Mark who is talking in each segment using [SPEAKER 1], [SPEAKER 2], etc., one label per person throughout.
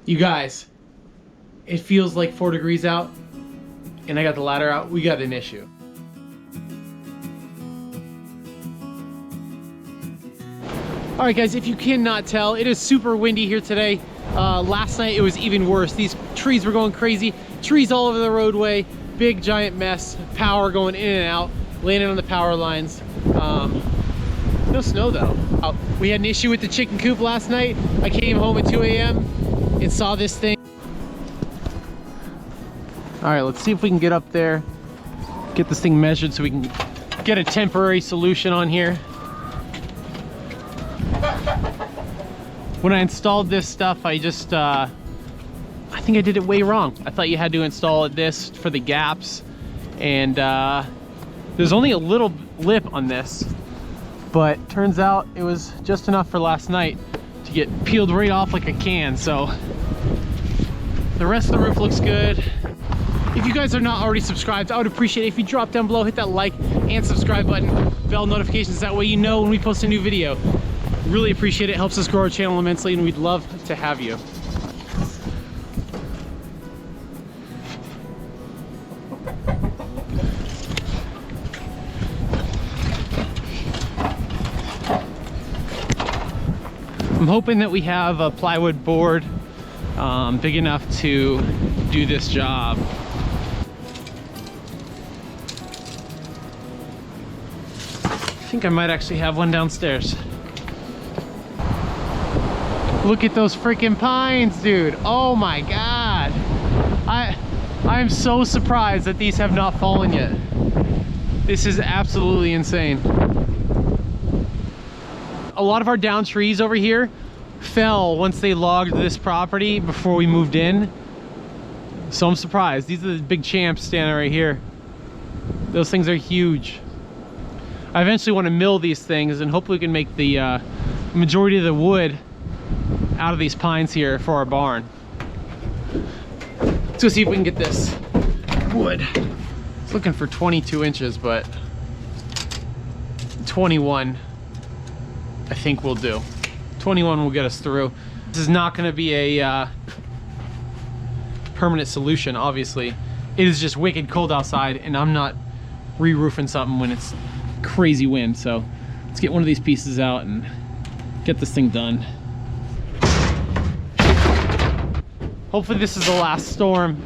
[SPEAKER 1] You guys, it feels like 4 degrees out, and I got the ladder out. We got an issue. All right, guys, if you cannot tell, it is super windy here today. Last night it was even worse. These trees were going crazy. Trees all over the roadway. Big giant mess. Power going in and out, landing on the power lines. No snow though. We had an issue with the chicken coop last night. I came home at 2 a.m. and saw this thing. All right, let's see if we can get up there, get this thing measured so we can get a temporary solution on here. When I installed this stuff, I just, I think I did it way wrong. I thought you had to install this for the gaps, and there's only a little lip on this, but turns out it was just enough for last night to get peeled right off like a can. So the rest of the roof looks good. If you guys are not already subscribed, I would appreciate it if you drop down below, hit that like and subscribe button, bell notifications, that way you know when we post a new video. Really appreciate it. Helps us grow our channel immensely, and we'd love to have you. I'm hoping that we have a plywood board big enough to do this job. I think I might actually have one downstairs. Look at those freaking pines, dude. Oh my God. I'm so surprised that these have not fallen yet. This is absolutely insane. A lot of our down trees over here fell once they logged this property before we moved in. So I'm surprised. These are the big champs standing right here. Those things are huge. I eventually want to mill these things, and hopefully we can make the majority of the wood out of these pines here for our barn. Let's go see if we can get this wood. It's looking for 22 inches, but 21 I think will do. 21 will get us through. This is not going to be a permanent solution, obviously. It is just wicked cold outside, and I'm not re-roofing something when it's crazy wind. So let's get one of these pieces out and get this thing done. Hopefully this is the last storm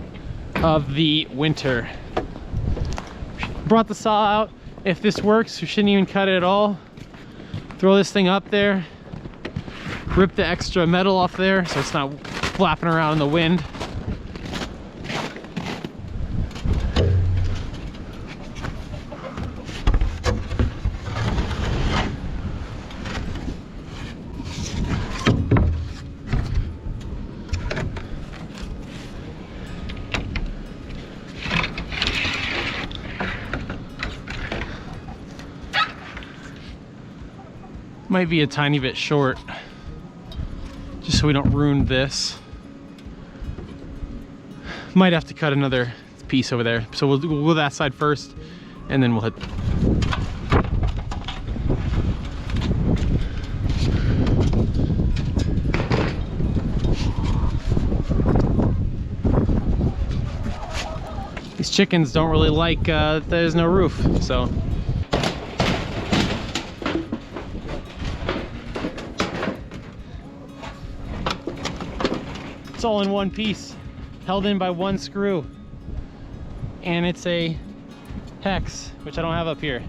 [SPEAKER 1] of the winter. Brought the saw out. If this works, we shouldn't even cut it at all. Throw this thing up there. Rip the extra metal off there so it's not flapping around in the wind. Might be a tiny bit short, just so we don't ruin this. Might have to cut another piece over there. So we'll go that side first, and then we'll hit. These chickens don't really like there's no roof, so. It's all in one piece, held in by one screw. And it's a hex, which I don't have up here.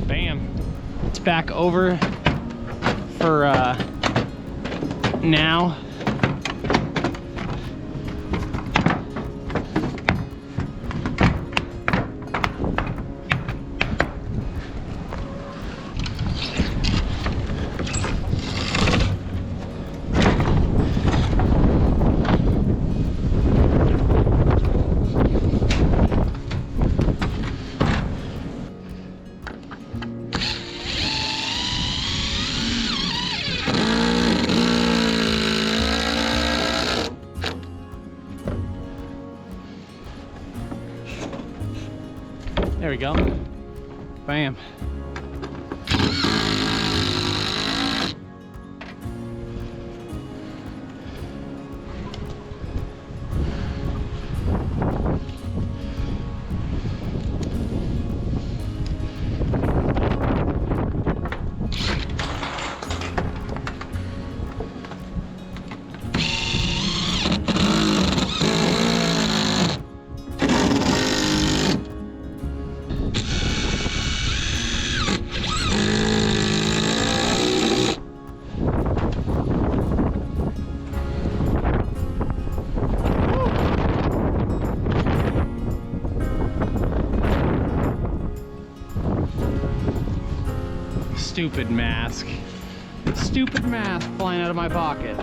[SPEAKER 1] Bam. It's back over for now. There we go. Bam. Stupid mask. Stupid mask flying out of my pocket.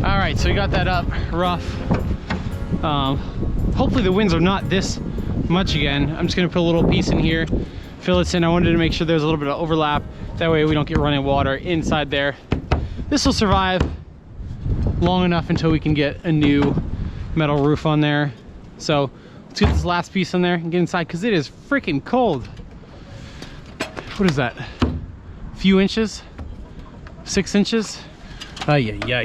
[SPEAKER 1] Alright, so we got that up rough. Hopefully the winds are not this much again. I'm just gonna put a little piece in here, fill this in. I wanted to make sure there's a little bit of overlap. That way we don't get running water inside there. This will survive long enough until we can get a new metal roof on there. So let's get this last piece on there and get inside because it is freaking cold. What is that? A few inches? 6 inches? Ay, ay, ay.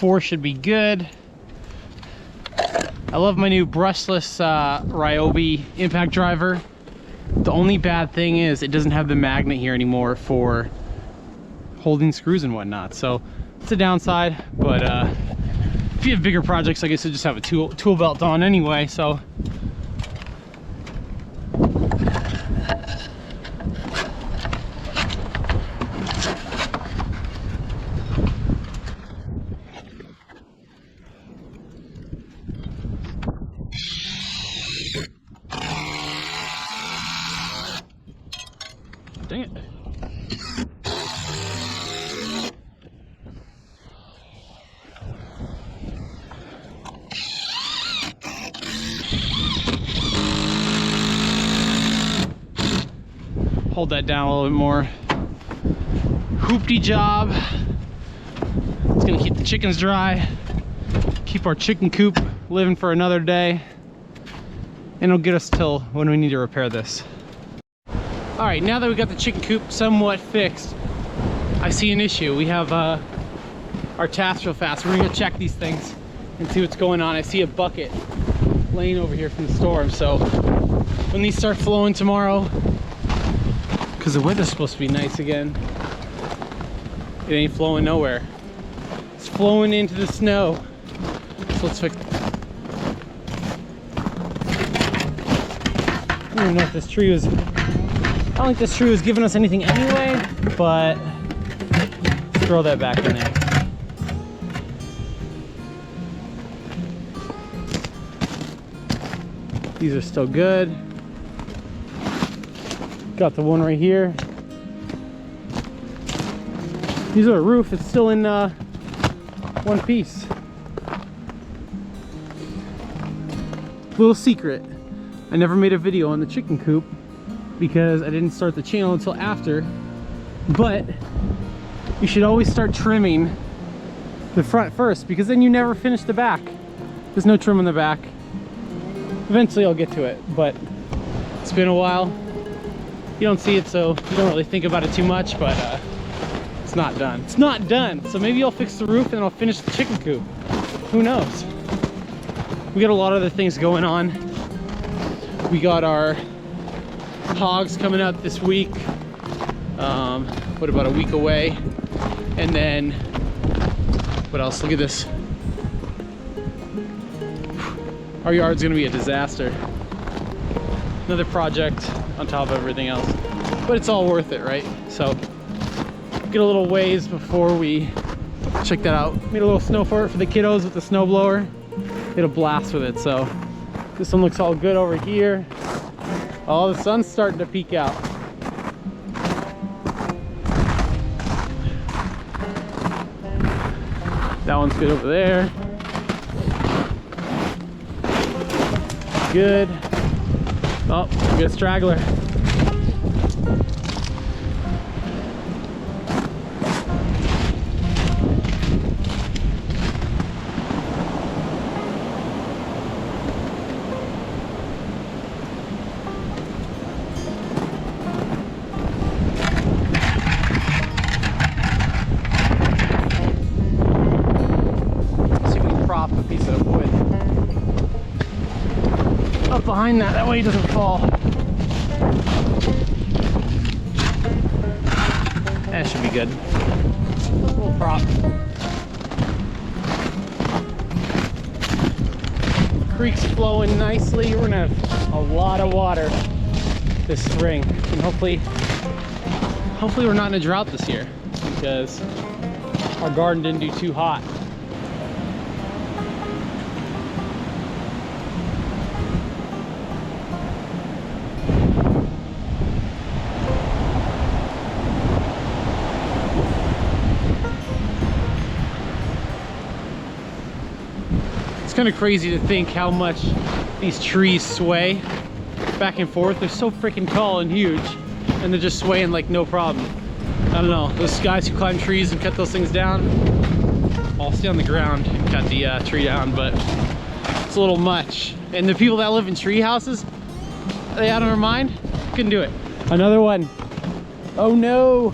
[SPEAKER 1] Four should be good. I love my new brushless Ryobi impact driver. The only bad thing is it doesn't have the magnet here anymore for holding screws and whatnot. So it's a downside, but if you have bigger projects, I guess you just have a tool belt on anyway. So dang it. Hold that down a little bit more. Hoopty job. It's gonna keep the chickens dry, keep our chicken coop living for another day, and it'll get us till when we need to repair this. All right, now that we got the chicken coop somewhat fixed, I see an issue. We have our taps real fast. We're gonna go check these things and see what's going on. I see a bucket laying over here from the storm. So when these start flowing tomorrow, because the weather's supposed to be nice again, it ain't flowing nowhere. It's flowing into the snow. So let's fix it. I don't even know if this tree was, I don't think this tree was giving us anything anyway, but let's throw that back in there. These are still good. Got the one right here. These are a roof, it's still in one piece. Little secret, I never made a video on the chicken coop because I didn't start the channel until after, but you should always start trimming the front first because then you never finish the back. There's no trim on the back. Eventually I'll get to it, but it's been a while. You don't see it, so you don't really think about it too much, but it's not done. It's not done. So maybe I'll fix the roof and I'll finish the chicken coop. Who knows? We got a lot of other things going on. We got our hogs coming out this week. What, about a week away? And then What else? Look at this. Our yard's gonna be a disaster. Another project on top of everything else. But it's all worth it, right? So, get a little ways before we check that out. Made a little snow fort for the kiddos with the snow blower. It'll blast with it, so. This one looks all good over here. Oh, the sun's starting to peek out. That one's good over there. Good. Oh, we got a straggler. Behind that way he doesn't fall. That should be good. A little prop. Creek's flowing nicely. We're gonna have a lot of water this spring, and hopefully we're not in a drought this year because our garden didn't do too hot. It's kind of crazy to think how much these trees sway back and forth. They're so freaking tall and huge, and they're just swaying like no problem. I don't know, those guys who climb trees and cut those things down, I'll stay on the ground and cut the tree down, but it's a little much. And the people that live in tree houses, are they out of their mind? Couldn't do it. Another one. Oh no.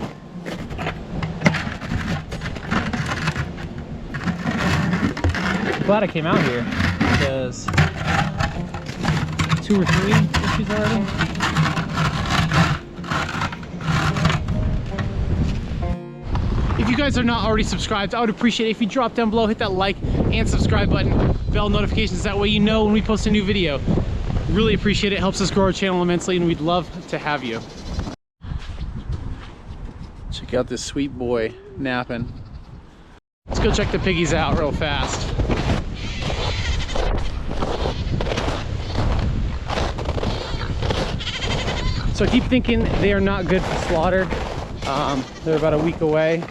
[SPEAKER 1] Glad I came out here because 2 or 3 issues already. If you guys are not already subscribed, I would appreciate it if you drop down below, hit that like and subscribe button, bell notifications, that way you know when we post a new video. Really appreciate it, helps us grow our channel immensely, and we'd love to have you. Check out this sweet boy napping. Let's go check the piggies out real fast. So I keep thinking they are not good for slaughter. They're about a week away.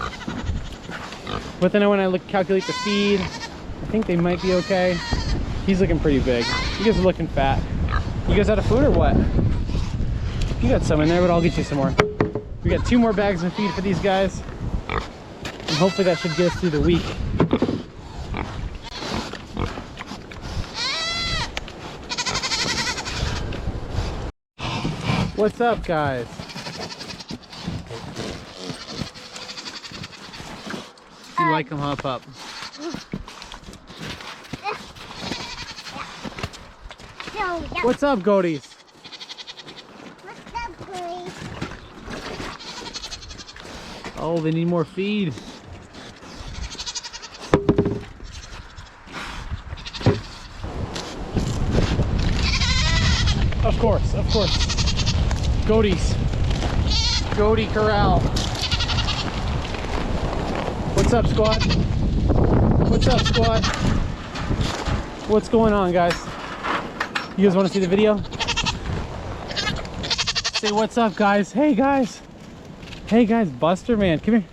[SPEAKER 1] But then when I calculate the feed, I think they might be okay. He's looking pretty big. You guys are looking fat. You guys out of food or what? You got some in there, but I'll get you some more. We got 2 more bags of feed for these guys. And hopefully that should get us through the week. What's up, guys? You like them, huh, pup? What's up, goaties?
[SPEAKER 2] What's up, goaties?
[SPEAKER 1] Oh, they need more feed. Of course, of course. Goaties. Goaty corral. What's up, squad? What's up, squad? What's going on, guys? You guys want to see the video? Say what's up, guys. Hey, guys. Hey, guys. Buster, man. Come here.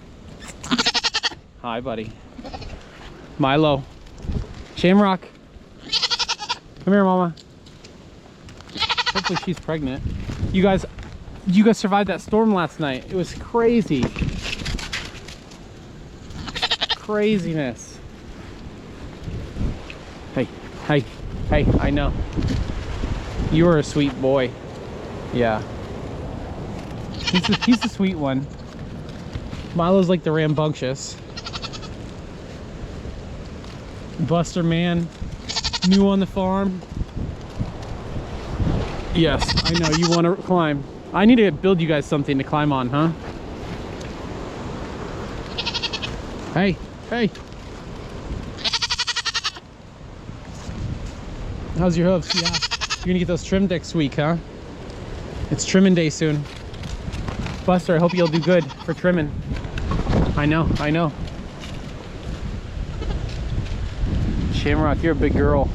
[SPEAKER 1] Hi, buddy. Milo. Shamrock. Come here, mama. Hopefully she's pregnant. You guys survived that storm last night. It was crazy. Craziness. Hey, hey, hey, I know. You are a sweet boy. Yeah. He's the sweet one. Milo's like the rambunctious. Buster, man. New on the farm. Yes, I know, you want to climb. I need to build you guys something to climb on, huh? Hey, hey. How's your hooves? Yeah. You're gonna get those trimmed next week, huh? It's trimming day soon. Buster, I hope you'll do good for trimming. I know, I know. Shamrock, you're a big girl.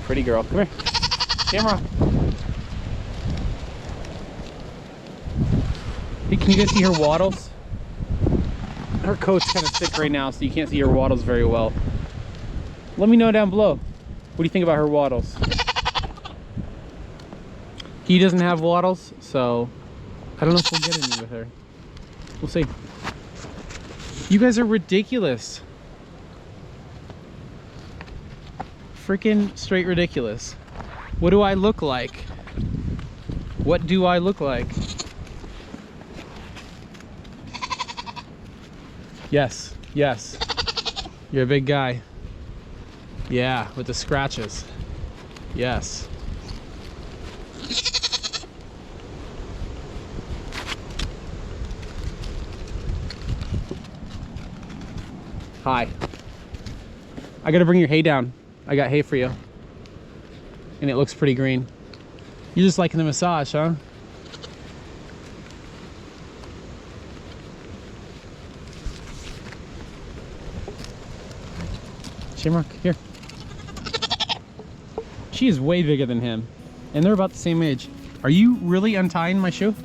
[SPEAKER 1] Pretty girl. Come here. Shamrock. Hey, can you guys see her wattles? Her coat's kind of thick right now, so you can't see her wattles very well. Let me know down below. What do you think about her wattles? He doesn't have wattles, so I don't know if we'll get any with her. We'll see. You guys are ridiculous. Freaking straight ridiculous. What do I look like? What do I look like? Yes, yes. You're a big guy. Yeah, with the scratches. Yes. Hi. I gotta bring your hay down. I got hay for you. And it looks pretty green. You're just liking the massage, huh? Shamrock, here. She is way bigger than him. And they're about the same age. Are you really untying my shoe?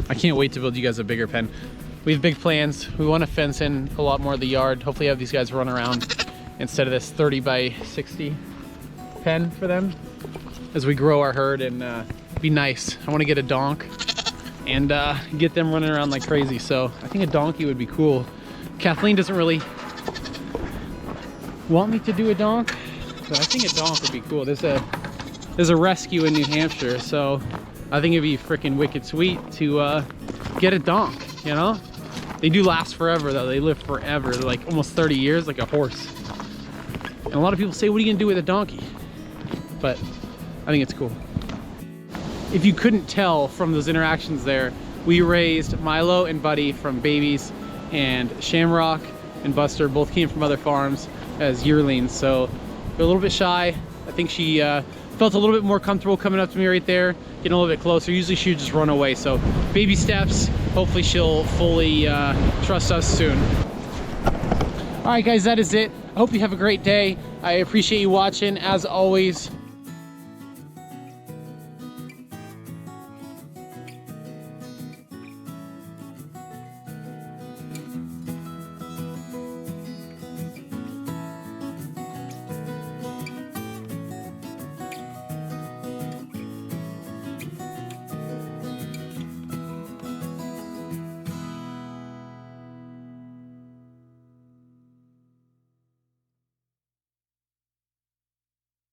[SPEAKER 1] I can't wait to build you guys a bigger pen. We have big plans. We want to fence in a lot more of the yard. Hopefully have these guys run around instead of this 30 by 60 pen for them as we grow our herd and be nice. I want to get a donk and get them running around like crazy. So I think a donkey would be cool. Kathleen doesn't really want me to do a donk, but I think a donk would be cool. There's a rescue in New Hampshire, so I think it'd be freaking wicked sweet to get a donk, you know? They do last forever though, they live forever. They're like almost 30 years, like a horse. And a lot of people say, what are you gonna do with a donkey? But I think it's cool. If you couldn't tell from those interactions there, we raised Milo and Buddy from babies, and Shamrock and Buster both came from other farms as yearlings, so they're a little bit shy. I think she felt a little bit more comfortable coming up to me right there, getting a little bit closer. Usually she would just run away, so baby steps. Hopefully she'll fully trust us soon. All right guys, that is it. I hope you have a great day. I appreciate you watching. As always,